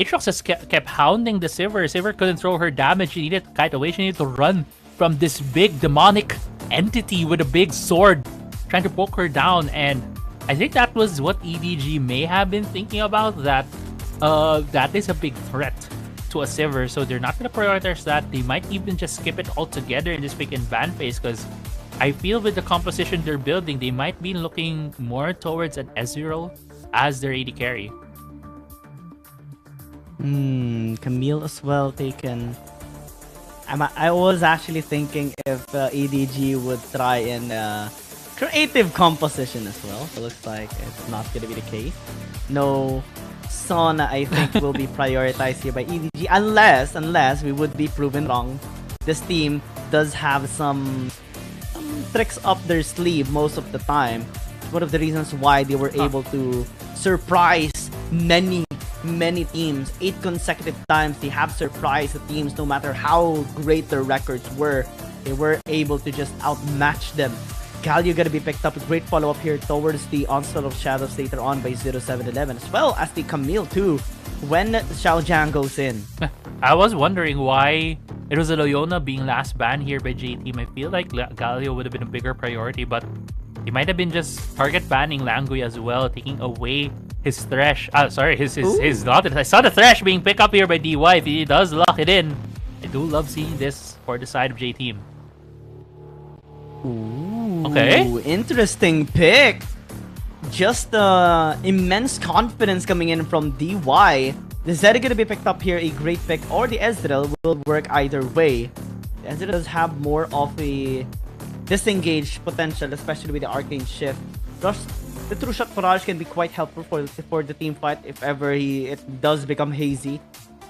Aatrox has kept hounding the Sivir. Sivir couldn't throw her damage. She needed to kite away. She needed to run from this big demonic entity with a big sword trying to poke her down. And I think that was what EDG may have been thinking about, that that is a big threat to a Sivir. So they're not going to prioritize that. They might even just skip it altogether in this pick and ban phase, because I feel with the composition they're building, they might be looking more towards an Ezreal as their AD carry. Camille as well taken. I was actually thinking if EDG would try in creative composition as well. It looks like it's not going to be the case. No Sona, I think, will be prioritized here by EDG, unless we would be proven wrong. This team does have some tricks up their sleeve most of the time. One of the reasons why they were able to surprise many teams. 8 consecutive times they have surprised the teams, no matter how great their records were. They were able to just outmatch them. Galio gonna be picked up. A great follow-up here towards the onslaught of Shadows later on by 0711, as well as the Camille too, when Xiao Jiang goes in. I was wondering why it was a Leona being last banned here by J-Team. I feel like Galio would have been a bigger priority, but he might have been just target banning Langui as well, taking away his Thresh. Sorry, his not. I saw the Thresh being picked up here by DY. If he does lock it in, I do love seeing this for the side of J-Team. Ooh, okay, interesting pick. Just immense confidence coming in from DY. The Zed gonna be picked up here, a great pick, or the Ezreal will work either way. The Ezreal does have more of a disengaged potential, especially with the Arcane Shift. The True Shot Barrage can be quite helpful for the team fight if ever it does become hazy.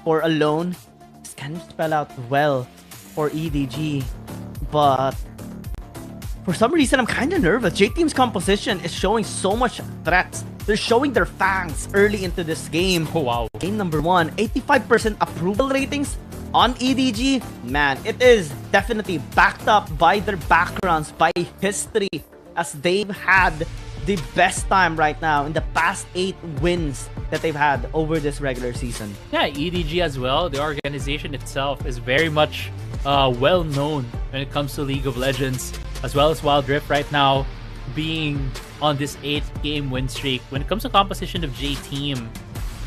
For alone, this can spell out well for EDG, but for some reason I'm kind of nervous. J-Team's composition is showing so much threats. They're showing their fangs early into this game. Oh wow. Game number 1, 85% approval ratings on EDG. Man, it is definitely backed up by their backgrounds, by history, as they've had the best time right now in the past 8 wins that they've had over this regular season. Yeah, EDG as well. The organization itself is very much well known when it comes to League of Legends, as well as Wild Rift right now being on this 8-game win streak. When it comes to composition of J-Team,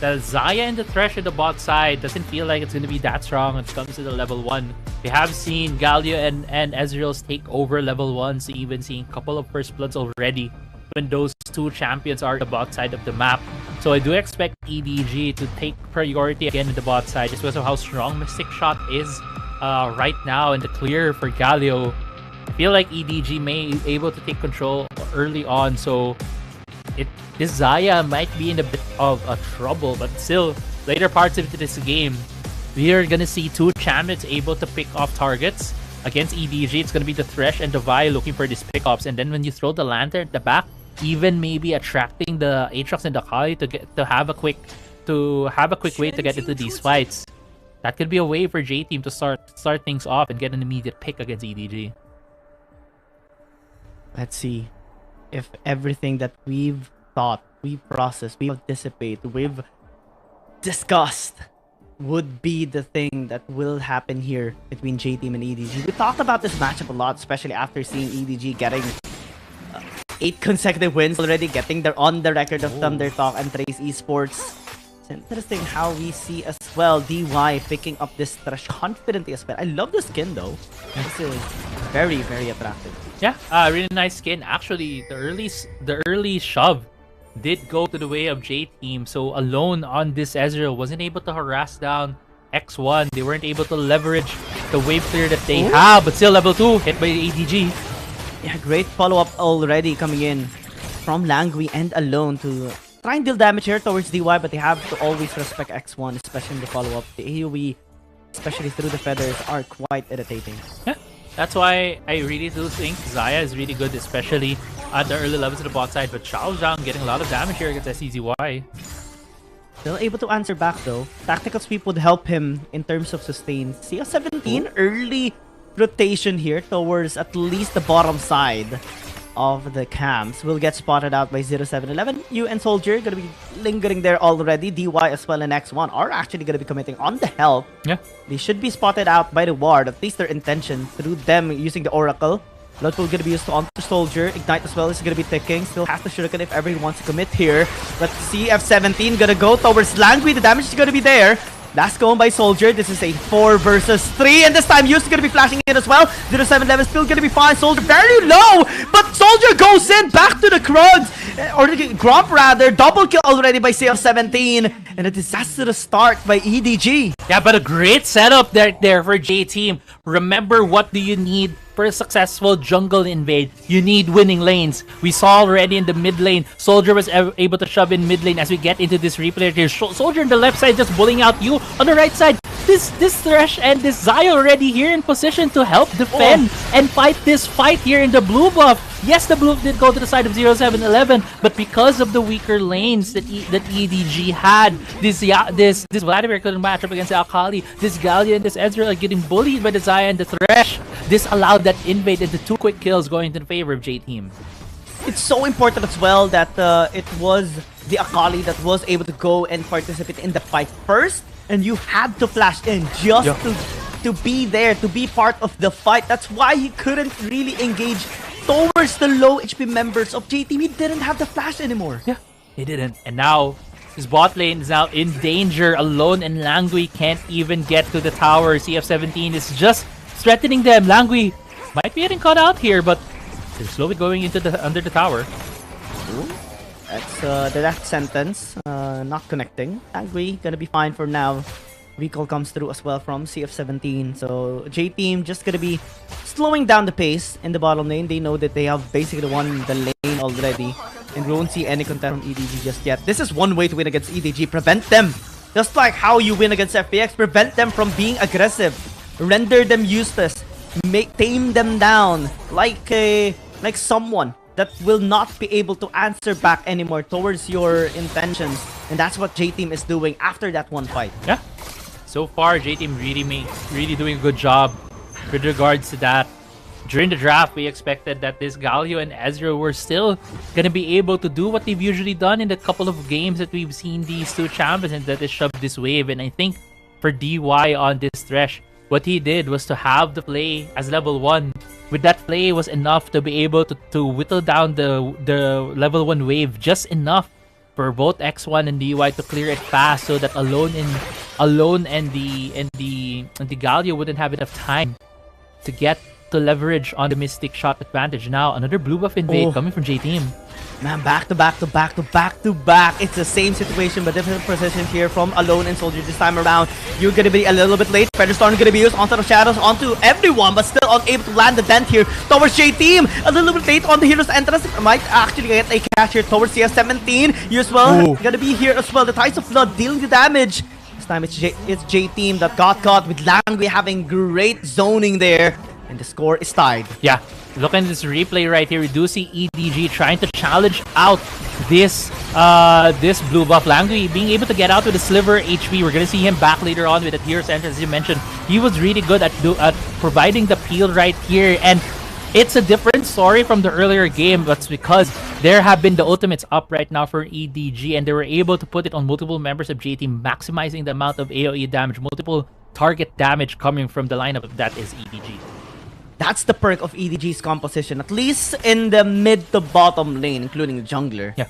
the Xayah and the Thresh at the bot side doesn't feel like it's going to be that strong when it comes to the level 1. We have seen Galio and Ezreal's take over level 1s, even seeing a couple of first bloods already when those 2 champions are at the bot side of the map. So I do expect EDG to take priority again in the bot side, just because of how strong Mystic Shot is right now in the clear for Galio. I feel like EDG may be able to take control early on, so this Xayah might be in a bit of a trouble, but still, later parts of this game, we are gonna see 2 champions able to pick off targets. Against EDG, it's gonna be the Thresh and the Vi looking for these pickups, and then when you throw the Lantern at the back, even maybe attracting the Aatrox and the Kali to have a quick way to get into these fights. That could be a way for J-Team to start things off and get an immediate pick against EDG. Let's see if everything that we've thought, we've processed, we've anticipated, we've discussed would be the thing that will happen here between J-Team and EDG. We talked about this matchup a lot, especially after seeing EDG getting 8 consecutive wins already, getting on the record of Thunder Talk and Trace Esports. It's interesting how we see as well DY picking up this Thresh confidently as well. I love the skin though. This is very, very attractive. Yeah, really nice skin. Actually, the early shove did go to the way of J-Team, so alone on this Ezreal wasn't able to harass down X1. They weren't able to leverage the wave clear that they have, but still level 2 hit by ADG. Yeah, great follow-up already coming in from Langui and alone to try and deal damage here towards DY, but they have to always respect X1, especially in the follow-up. The AoE, especially through the feathers, are quite irritating. Yeah, that's why I really do think Xayah is really good, especially at the early levels of the bot side, but Xiao Zhang getting a lot of damage here against SCZY. Still able to answer back though. Tactical sweep would help him in terms of sustain. CS17, early rotation here towards at least the bottom side. of the camps will get spotted out by 0711. You and Soldier gonna be lingering there already. DY as well and X1 are actually gonna be committing on the help. Yeah. They should be spotted out by the ward, at least their intention, through them using the Oracle. Blood pool gonna be used onto Soldier. Ignite as well is gonna be ticking. Still has the Shuriken if ever he wants to commit here. But CF17 gonna go towards Langui. The damage is gonna be there. Last going by Soldier. This is a 4 versus 3. And this time Yus is going to be flashing in as well. 0711 still going to be fine. Soldier very low. But Soldier goes in back to the Krugs. Or the Grump rather. Double kill already by CF17. And a disastrous start by EDG. Yeah, but a great setup there for J-Team. Remember, what do you need for a successful jungle invade? You need winning lanes. We saw already in the mid lane, Soldier was able to shove in mid lane as we get into this replay here. Soldier on the left side just bullying out you. On the right side, this Thresh and this Zaya already here in position to help defend and fight this fight here in the blue buff. Yes, the blue buff did go to the side of 0711, but because of the weaker lanes that EDG had, this Vladimir couldn't match up against the Akali. This Galio and this Ezreal are getting bullied by the Zaya and the Thresh. This allowed that invade into 2 quick kills going into the favor of J-Team. It's so important as well that it was the Akali that was able to go and participate in the fight first, and you had to flash in just to be there, to be part of the fight. That's why he couldn't really engage towards the low HP members of J-Team. He didn't have the flash anymore. Yeah, he didn't. And now his bot lane is now in danger alone, and Langui can't even get to the tower. CF17 is just threatening them. Langui might be getting caught out here, but they're slowly going into under the tower. Ooh. That's the death sentence. Not connecting. Langui gonna be fine for now. Recall comes through as well from CF17. So J-Team just gonna be slowing down the pace in the bottom lane. They know that they have basically won the lane already and won't see any content from EDG just yet. This is one way to win against EDG. Prevent them. Just like how you win against FPX. Prevent them from being aggressive. Render them useless. Tame them down like someone that will not be able to answer back anymore towards your intentions. And that's what J-Team is doing after that one fight. Yeah. So far, J-Team really doing a good job with regards to that. During the draft, we expected that this Galio and Ezreal were still gonna be able to do what they've usually done in the couple of games that we've seen these two champions, and that is shove this wave. And I think for DY on this Thresh, what he did was to have the play as level 1. With that play was enough to be able to whittle down the level 1 wave just enough for both X1 and DY to clear it fast, so that Alone and the Galio wouldn't have enough time to get to leverage on the Mystic Shot advantage. Now another blue buff invade coming from J-Team. Man, back to back to back to back to back. It's the same situation but different positions here from Alone and Soldier this time around. You're gonna be a little bit late. Featherstorm gonna be used onto the shadows, onto everyone, but still unable to land the dent here towards J-Team. A little bit late on the hero's entrance. Might actually get a catch here towards CF17. You as well gonna be here as well. The Tides of Blood dealing the damage. This time it's J-Team that got caught, with Langui having great zoning there. And the score is tied. Yeah, look at this replay right here. We do see EDG trying to challenge out this blue buff. Langui being able to get out with a sliver HP. We're gonna see him back later on with the hero's entrance, as you mentioned. He was really good at providing the peel right here, and it's a different story from the earlier game. That's because there have been the ultimates up right now for EDG, and they were able to put it on multiple members of J-Team, maximizing the amount of AoE damage, multiple target damage coming from the lineup that is EDG. That's the perk of EDG's composition, at least in the mid to bottom lane, including the jungler. Yeah.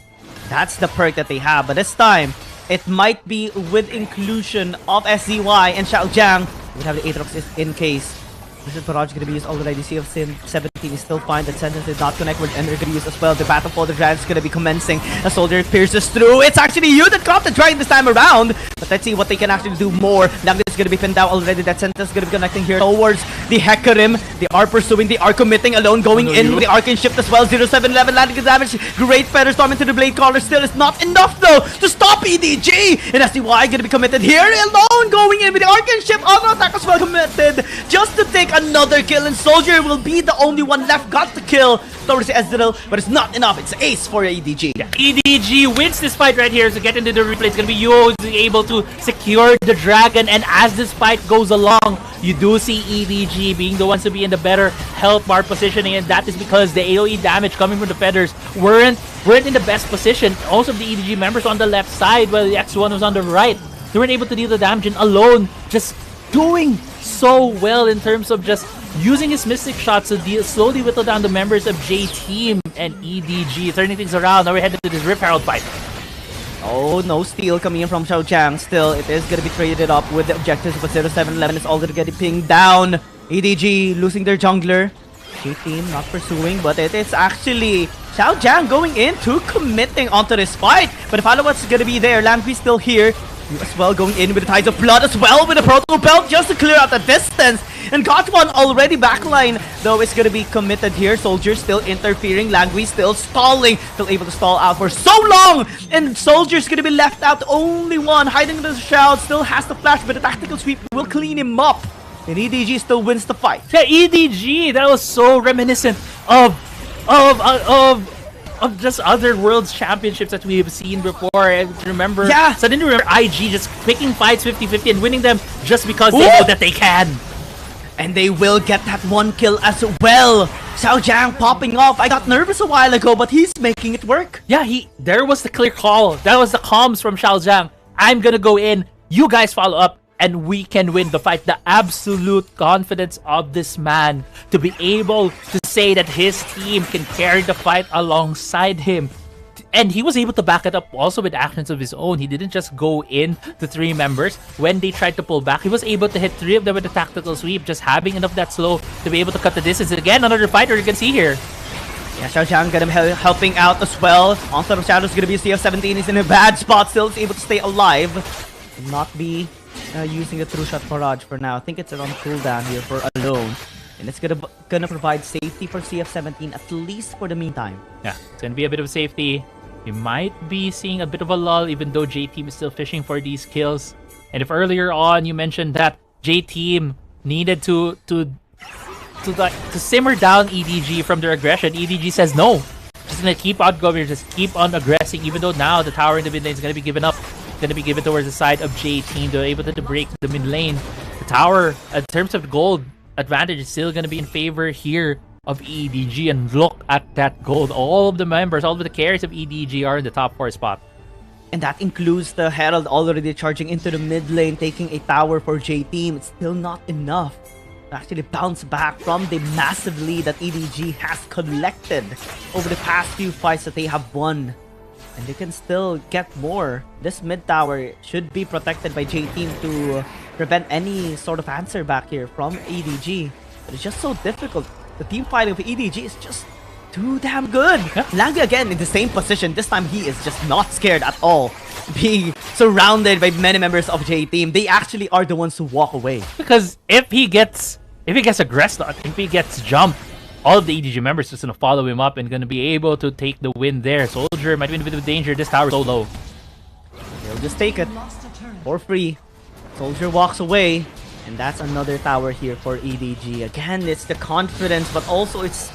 That's the perk that they have. But this time, it might be with inclusion of SZY and Xiaojiang. We have the Aatrox in case. This is Barrage going to be used already. CF17 is still fine. That sentence did not connect with Ender going to be used as well. The battle for the Dragon is going to be commencing. A Soldier pierces through. It's actually you that caught the Dragon this time around. But let's see what they can actually do more. Now this is going to be pinned down already. That sentence is going to be connecting here towards the Hecarim. They are pursuing. They are committing. Alone going in. The Arcane Shift as well. 0711 landing the damage. Great Featherstorm into the Blade Caller. Still is not enough though to stop EDG. And SZY going to be committed here. Alone going in with the Arcane Shift. Auto attack as well committed. Just to take another kill, and Soldier will be the only one one left, got the kill towards the Ezreal, but it's not enough. It's ace for EDG. Yeah. EDG wins this fight right here, so get into the replay. It's gonna be Yo who's able to secure the dragon, and as this fight goes along, you do see EDG being the ones to be in the better health bar positioning, and that is because the AoE damage coming from the Feathers weren't in the best position. Also, the EDG members on the left side, while the X1 was on the right. They weren't able to deal the damage, and Alone just doing so well in terms of just using his Mystic Shots to slowly whittle down the members of J-Team, and EDG turning things around. Now we're headed to this Rift Herald fight. Oh, no steal coming in from Xiaojiang. Still, it is going to be traded up with the objectives, but 0711 is already getting pinged down. EDG losing their jungler. J-Team not pursuing, but it is actually Xiaojiang going in to committing onto this fight. But the follow-up's going to be there. Landry still here. You as well going in with the Tides of Blood as well with the Proto Belt just to clear out the distance. And got one already backline, though it's going to be committed here. Soldier still interfering. Langui still stalling. Still able to stall out for so long. And Soldier's going to be left out. The only one hiding in the shroud. Still has the flash, but the tactical sweep will clean him up. And EDG still wins the fight. Yeah, EDG, that was so reminiscent of just other Worlds Championships that we've seen before. I remember, yeah. So I didn't remember IG just picking fights 50-50 and winning them just because they know that they can. And they will get that one kill as well. Xiaojiang popping off. I got nervous a while ago, but he's making it work. Yeah, there was the clear call. That was the comms from Xiaojiang. I'm gonna go in. You guys follow up, and we can win the fight. The absolute confidence of this man to be able to say that his team can carry the fight alongside him. And he was able to back it up also with actions of his own. He didn't just go in to 3 members. When they tried to pull back, he was able to hit 3 of them with a tactical sweep, just having enough that slow to be able to cut the distance. And again, another fighter you can see here. Yeah, Xiaojiang got him helping out as well. Onslaught of Shadows going to be CF17. He's in a bad spot still. He's able to stay alive. Not be using a true shot barrage for now. I think it's on cooldown here for Alone. And it's gonna provide safety for CF17, at least for the meantime. Yeah, it's gonna be a bit of safety. We might be seeing a bit of a lull, even though J-Team is still fishing for these kills. And if earlier on you mentioned that J-Team needed to simmer down EDG from their aggression, EDG says no. Just gonna keep on going, just keep on aggressing, even though now the tower in the mid lane is gonna be given up. It's gonna be given towards the side of J-Team. They're able to break the mid lane. The tower, in terms of gold advantage, is still gonna be in favor here of EDG, and look at that gold. All of the members, all of the carries of EDG are in the top 4 spot. And that includes the Herald already charging into the mid lane, taking a tower for J-Team. It's still not enough to actually bounce back from the massive lead that EDG has collected over the past few fights that they have won. And they can still get more. This mid tower should be protected by J-Team to prevent any sort of answer back here from EDG. But it's just so difficult. The team fighting of EDG is just too damn good. Yeah. Langui again in the same position. This time he is just not scared at all. Being surrounded by many members of J-Team, they actually are the ones who walk away. Because if he gets aggressed, if he gets jumped, all of the EDG members are just gonna follow him up and gonna be able to take the win there. Soldier might be in a bit of danger. This tower is so low. They'll just take it for free. Soldier walks away. And that's another tower here for EDG. Again, it's the confidence, but also it's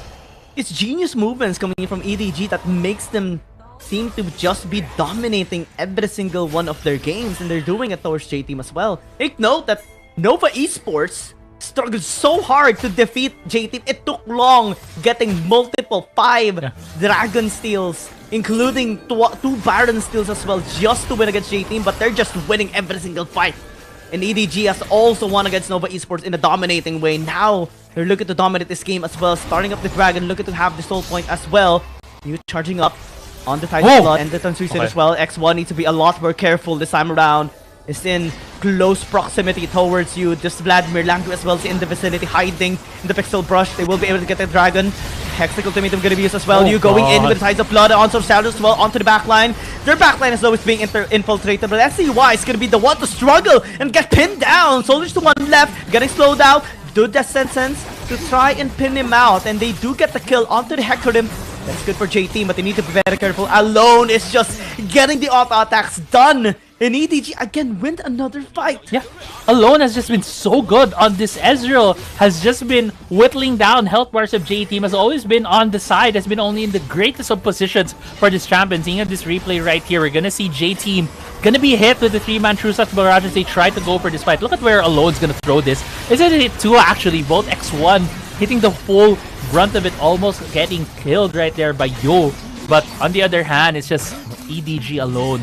genius movements coming in from EDG that makes them seem to just be dominating every single one of their games. And they're doing it towards J-Team as well. Take note that Nova Esports struggled so hard to defeat J-Team. It took long getting multiple 5 Dragon steals, including 2 Baron steals as well, just to win against J-Team. But they're just winning every single fight. And EDG has also won against Nova Esports in a dominating way. Now, they're looking to dominate this game as well. Starting up the Dragon, looking to have the Soul Point as well. You charging up on the Titan Blood and the Translucent as well. X1 needs to be a lot more careful this time around. It's in close proximity towards you. Just Vladimir Langui as well is in the vicinity, hiding in the Pixel Brush. They will be able to get the Dragon. Hexic Ultimatum going to be used as well. You going in with the Tides of Blood, onto Shadows as well, onto the backline. Their backline as though it's being infiltrated, but let's see why. It's going to be the one to struggle and get pinned down. Soldiers to one left, getting slowed out. Do the sense to try and pin him out, and they do get the kill onto the Hecarim. That's good for J-Team, but they need to be very careful. Alone is just getting the auto attacks done. And EDG again win another fight. Yeah, Alone has just been so good on this. Ezreal has just been whittling down health bars of J-Team, has always been on the side, has been only in the greatest of positions for this champion. Seeing this replay right here, we're gonna see J-Team gonna be hit with the 3-man True Shot barrage as they try to go for this fight. Look at where Alone's gonna throw this. Is it a hit 2 actually? Both X1 hitting the full brunt of it, almost getting killed right there by Yo. But on the other hand, it's just EDG Alone.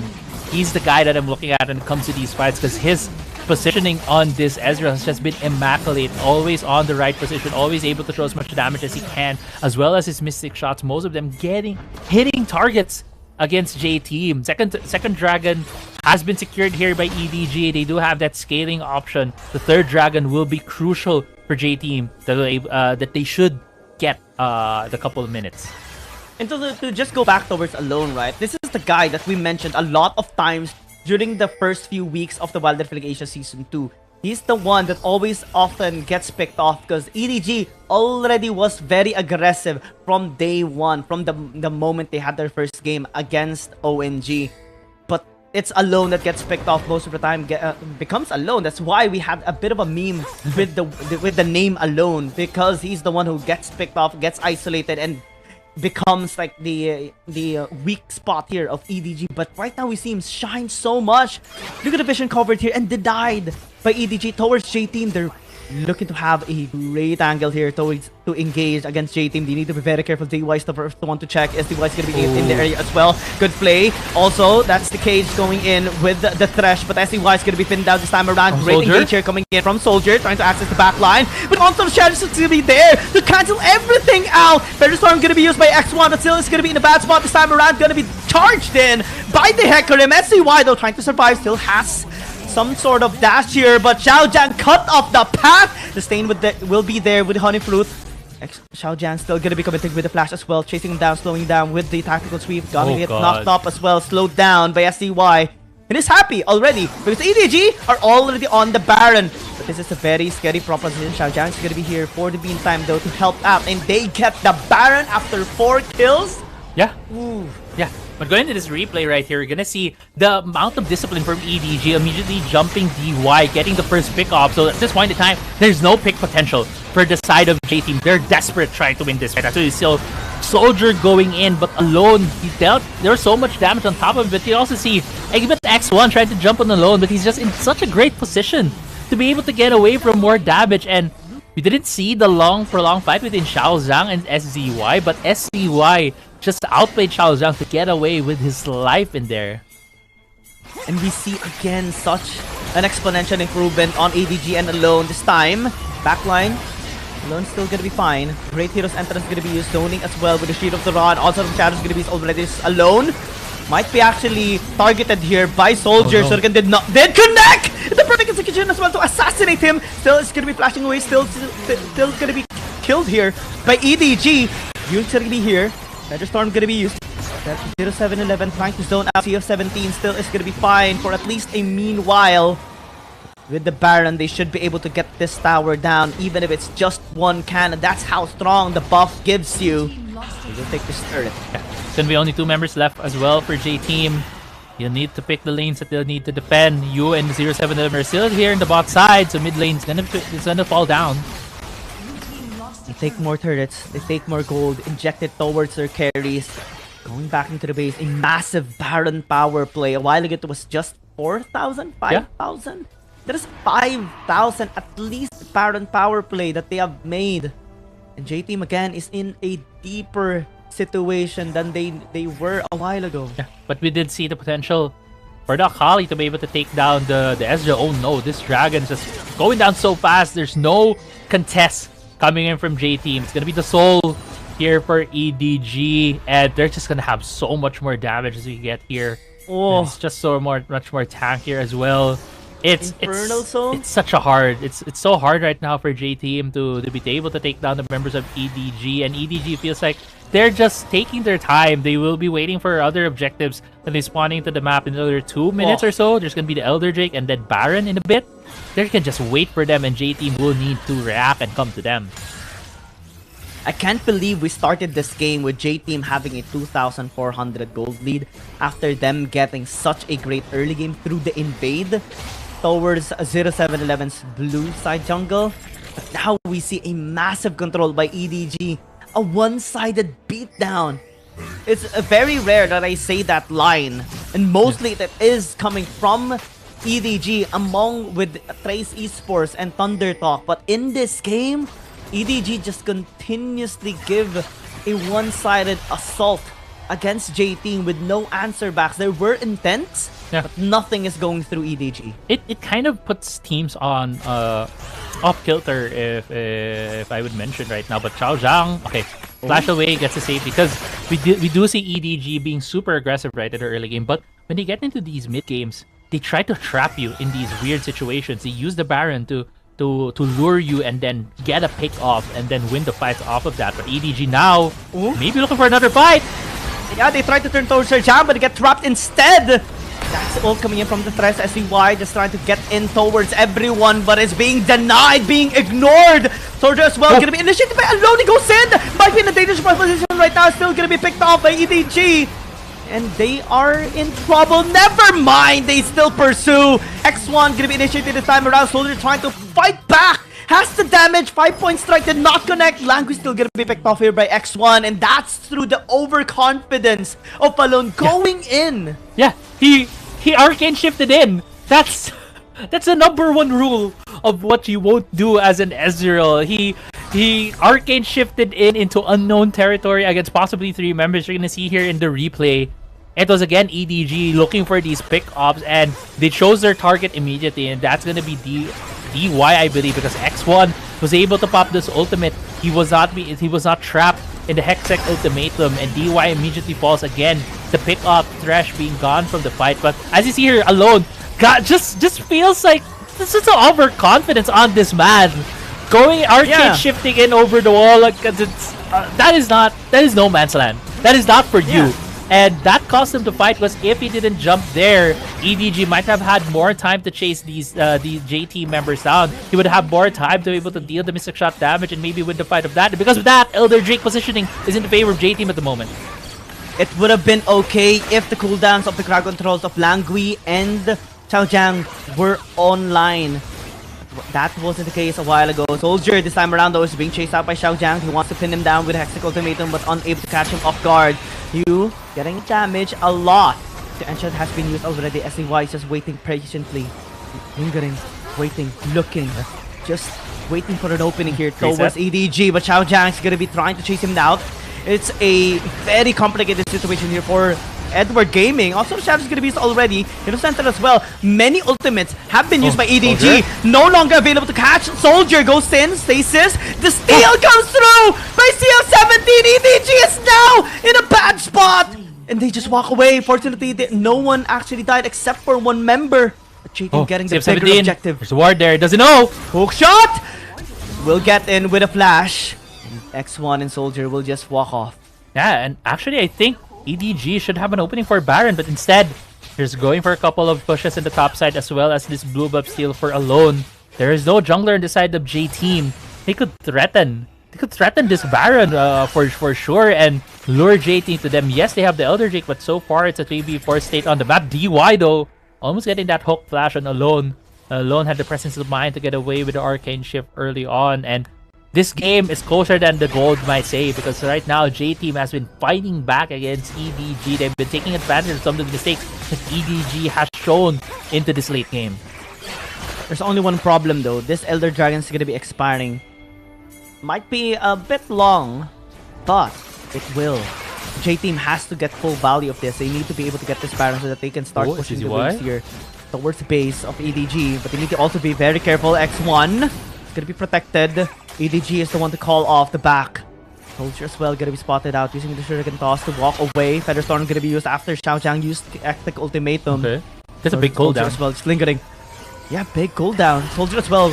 He's the guy that I'm looking at when it comes to these fights, because his positioning on this Ezreal has just been immaculate. Always on the right position, always able to throw as much damage as he can, as well as his mystic shots, most of them hitting targets against J-Team. Second dragon has been secured here by EDG. They do have that scaling option. The third dragon will be crucial for J-Team that they should get the couple of minutes. And to just go back towards Alone, right? This is the guy that we mentioned a lot of times during the first few weeks of the Wild Rift Asia Season 2. He's the one that always often gets picked off because EDG already was very aggressive from day one, from the moment they had their first game against ONG. But it's Alone that gets picked off most of the time, becomes Alone. That's why we had a bit of a meme with the name Alone, because he's the one who gets picked off, gets isolated, and becomes like the weak spot here of EDG. But right now we see him shine so much. Look at the vision covered here and denied by EDG towards J-Team. They're looking to have a great angle here to engage against J-Team. They need to be very careful. DY is the first one to check. SDY is going to be in the area as well. Good play. Also, that's the cage going in with the Thresh, but SDY is going to be pinned down this time around. Great Soldier engage here coming in from Soldier, trying to access the back line. But also the Shadows is going to be there to cancel everything out. Storm going to be used by X1, but still is going to be in a bad spot this time around. Going to be charged in by the Hecarim. SDY though trying to survive, still has some sort of dash here, but Xiaojiang cut off the path. The stain will be there with Honey Fruit. Xiaojiang still gonna be committed with the flash as well, chasing him down, slowing down with the tactical sweep. Gonna get knocked up as well, slowed down by SDY. And is happy already because the EDG are already on the Baron. But this is a very scary proposition. Xiaojiang is gonna be here for the meantime though to help out, and they get the Baron after 4 kills. Yeah. Ooh. Yeah. But going into this replay right here, we're gonna see the amount of discipline from EDG, immediately jumping DY, getting the first pick off. So at this point in time, there's no pick potential for the side of J-Team. They're desperate trying to win this fight. That's why you still Soldier going in, but Alone, he dealt there was so much damage on top of it. You also see Egbert X1 trying to jump on Alone, but he's just in such a great position to be able to get away from more damage. And we didn't see the prolonged fight between Xiaojiang and SZY, but SZY just outplayed Xiaojiang to get away with his life in there. And we see again such an exponential improvement on EDG and Alone this time. Backline, Alone's still gonna be fine. Great Hero's Entrance is gonna be used, zoning as well with the Shield of the Rod. Also the Shadow's gonna be already Alone. Might be actually targeted here by Soldier. So did connect! The perfect execution as well to assassinate him. Still is gonna be flashing away, still gonna be killed here by EDG. Yune's gonna be here. Storm gonna be used. 0711 trying to zone out. CF17 still is gonna be fine for at least a meanwhile. With the Baron, they should be able to get this tower down, even if it's just one cannon. That's how strong the buff gives you. We'll take this turret. Yeah. It's gonna be only 2 members left as well for J-Team. You need to pick the lanes that they'll need to defend. You and 0711 are still here in the bot side, so mid lane's gonna fall down. They take more turrets, they take more gold, inject it towards their carries. Going back into the base, a massive Baron power play. A while ago it was just 4,000? 5,000? Yeah. There is 5,000 at least Baron power play that they have made. And J-Team again is in a deeper situation than they were a while ago. Yeah, but we did see the potential for the Akali to be able to take down the Ezreal. Oh no, this dragon is just going down so fast. There's no contest coming in from J-Team. It's gonna be the soul here for EDG, and they're just gonna have so much more damage as we get here. Oh, and it's just much more tankier as well. It's such a hard. It's so hard right now for J-Team to be able to take down the members of EDG, and EDG feels like they're just taking their time. They will be waiting for other objectives that they spawning to the map in another 2 minutes or so. There's gonna be the Elder Drake and then Baron in a bit. They can just wait for them, and J-Team will need to react and come to them. I can't believe we started this game with J-Team having a 2,400 gold lead after them getting such a great early game through the invade towards 0711's blue side jungle. But now we see a massive control by EDG, a one-sided beatdown. It's very rare that I say that line, and mostly that is coming from EDG among with Trace Esports and Thunder Talk. But in this game, EDG just continuously give a one-sided assault against J-Team with no answer backs. There were intents, but nothing is going through EDG. It kind of puts teams on off kilter, if I would mention right now. But Chao Zhang, okay, flash away, gets a save, because we do see EDG being super aggressive right at the early game. But when they get into these mid games, they try to trap you in these weird situations. They use the Baron to lure you and then get a pick off and then win the fights off of that. But EDG now, maybe looking for another fight. Yeah, they try to turn towards their jam, but they get trapped instead. That's all coming in from the Thresh SCY, just trying to get in towards everyone, but it's being denied, being ignored. Soldier as well, gonna be initiated by Alone. He goes in, might be in a dangerous position right now, still gonna be picked off by EDG. And they are in trouble. Never mind, they still pursue. X1 gonna be initiated this time around. Soldier trying to fight back. Has the damage. 5-point strike did not connect. Language still gonna be picked off here by X1. And that's through the overconfidence of Alone going in. Yeah, he arcane shifted in. That's the #1 rule of what you won't do as an Ezreal. He arcane shifted into unknown territory against possibly 3 members. You're gonna see here in the replay. It was again EDG looking for these pick-ups, and they chose their target immediately, and that's gonna be DY, I believe, because X1 was able to pop this ultimate. He was not trapped in the Hextech ultimatum, and DY immediately falls again. The pick-up, Thresh being gone from the fight. But as you see here, Alone, God, just feels like this is an overconfidence on this man. Going arcade shifting in over the wall, because it's that is no man's land. That is not for you. And that caused him to fight, because if he didn't jump there, EDG might have had more time to chase these JT members down. He would have more time to be able to deal the mystic shot damage and maybe win the fight of that. And because of that, Elder Drake positioning is in the favor of J-Team at the moment. It would have been okay if the cooldowns of the crowd controls of Langui and Chao Zhang were online. That wasn't the case a while ago. Soldier this time around though is being chased out by Xiao Jiang. He wants to pin him down with a Hextech ultimatum but unable to catch him off guard. You getting damage a lot. The enchant has been used already. SCY is just waiting patiently. Lingering, waiting, looking. Just waiting for an opening here towards EDG. But Xiao Jiang is going to be trying to chase him out. It's a very complicated situation here for Edward Gaming. Also, the Shadow is going to be used already. Innocent as well. Many ultimates have been used by EDG. Soldier. No longer available to catch. Soldier goes in. Stasis. The steal comes through by CF17. EDG is now in a bad spot. And they just walk away. Fortunately, no one actually died except for one member. But Jacob getting the bigger objective. There's a ward there. Doesn't know. Hook shot. Will get in with a flash. And X1 and Soldier will just walk off. Yeah, and actually, I think EDG should have an opening for Baron, but instead, he's going for a couple of pushes in the top side as well as this blue buff steal for Alone. There is no jungler on the side of J-Team. They could threaten this Baron for sure and lure J-Team to them. Yes, they have the Elder Drake, but so far it's a 3v4 state on the map. DY though, almost getting that hook flash on Alone. Alone had the presence of mind to get away with the arcane shift early on, and this game is closer than the gold might say, because right now J-Team has been fighting back against EDG. They've been taking advantage of some of the mistakes that EDG has shown into this late game. There's only one problem though. This Elder Dragon is going to be expiring. Might be a bit long, but it will. J-Team has to get full value of this. They need to be able to get this Baron so that they can start pushing the waves here towards the base of EDG. But they need to also be very careful. X1 is going to be protected. EDG is the one to call off the back. Soldier as well gonna be spotted out using the Shuriken toss to walk away. Featherstorm gonna be used after Xiao Jiang used the Hextech ultimatum. Okay. That's a big cooldown as well, just lingering. Yeah, big cooldown. Soldier as well,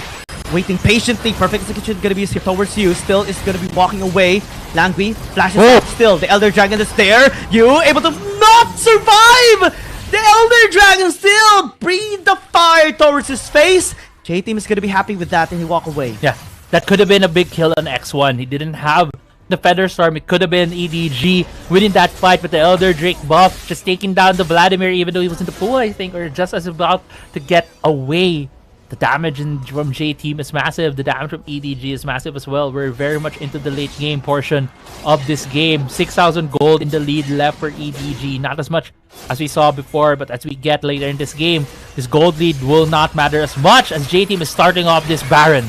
waiting patiently. Perfect execution gonna be used here towards you. Still is gonna be walking away. Langui flashes out still. The Elder Dragon is there. You able to not survive! The Elder Dragon still breathed the fire towards his face. J-Team is gonna be happy with that and he walk away. Yeah. That could have been a big kill on X1. He didn't have the Feather Storm. It could have been EDG winning that fight, but the Elder Drake buff just taking down the Vladimir, even though he was in the pool, I think, or just as about to get away. The damage from J-Team is massive. The damage from EDG is massive as well. We're very much into the late game portion of this game. 6,000 gold in the lead left for EDG. Not as much as we saw before, but as we get later in this game, this gold lead will not matter as much as J-Team is starting off this Baron.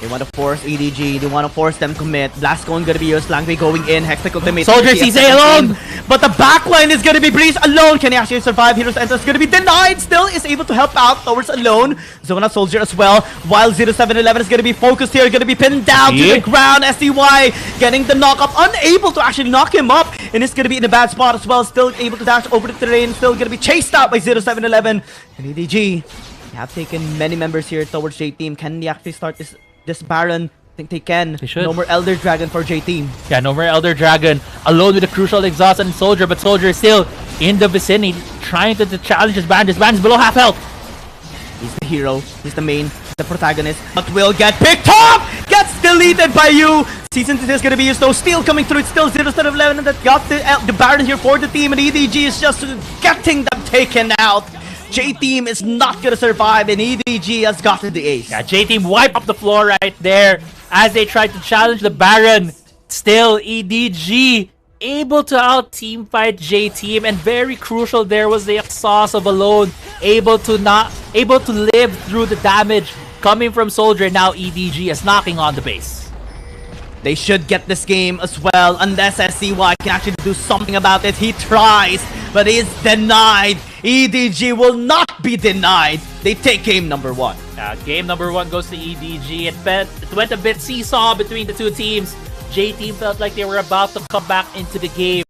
They want to force EDG. They want to force them commit. Blast going to be used. Langway going in. Hextech ultimate. Soldier CZ alone! But the backline is going to be Breeze alone. Can he actually survive? Heroes Enter is going to be denied. Still is able to help out towards alone. Zona Soldier as well. While 0711 is going to be focused here. Going to be pinned down to the ground. SCY getting the knock up. Unable to actually knock him up. And it's going to be in a bad spot as well. Still able to dash over the terrain. Still going to be chased out by 0711. And EDG, they have taken many members here towards J-Team. Can they actually start this Baron? I think they can. They should. No more Elder Dragon for J-Team. Yeah, no more Elder Dragon. Alone with a crucial exhaust and Soldier, but Soldier is still in the vicinity, trying to challenge his band. His band is below half health. He's the hero. He's the main, the protagonist. But will get picked up! Gets deleted by you! Season 2 is going to be used though. Steel coming through. It's still 0-11 that got the Baron here for the team. And EDG is just getting them taken out. J-Team is not going to survive, and EDG has gotten the ace. Yeah, J-Team wipe up the floor right there as they try to challenge the Baron. Still, EDG able to out-team fight J-Team, and very crucial there was the exhaust of Alone, able to live through the damage coming from Soldier. Now EDG is knocking on the base. They should get this game as well, unless SCY can actually do something about it. He tries, but he is denied. EDG will not be denied. They take game number 1. Game number 1 goes to EDG. It went a bit seesaw between the two teams. J-Team felt like they were about to come back into the game.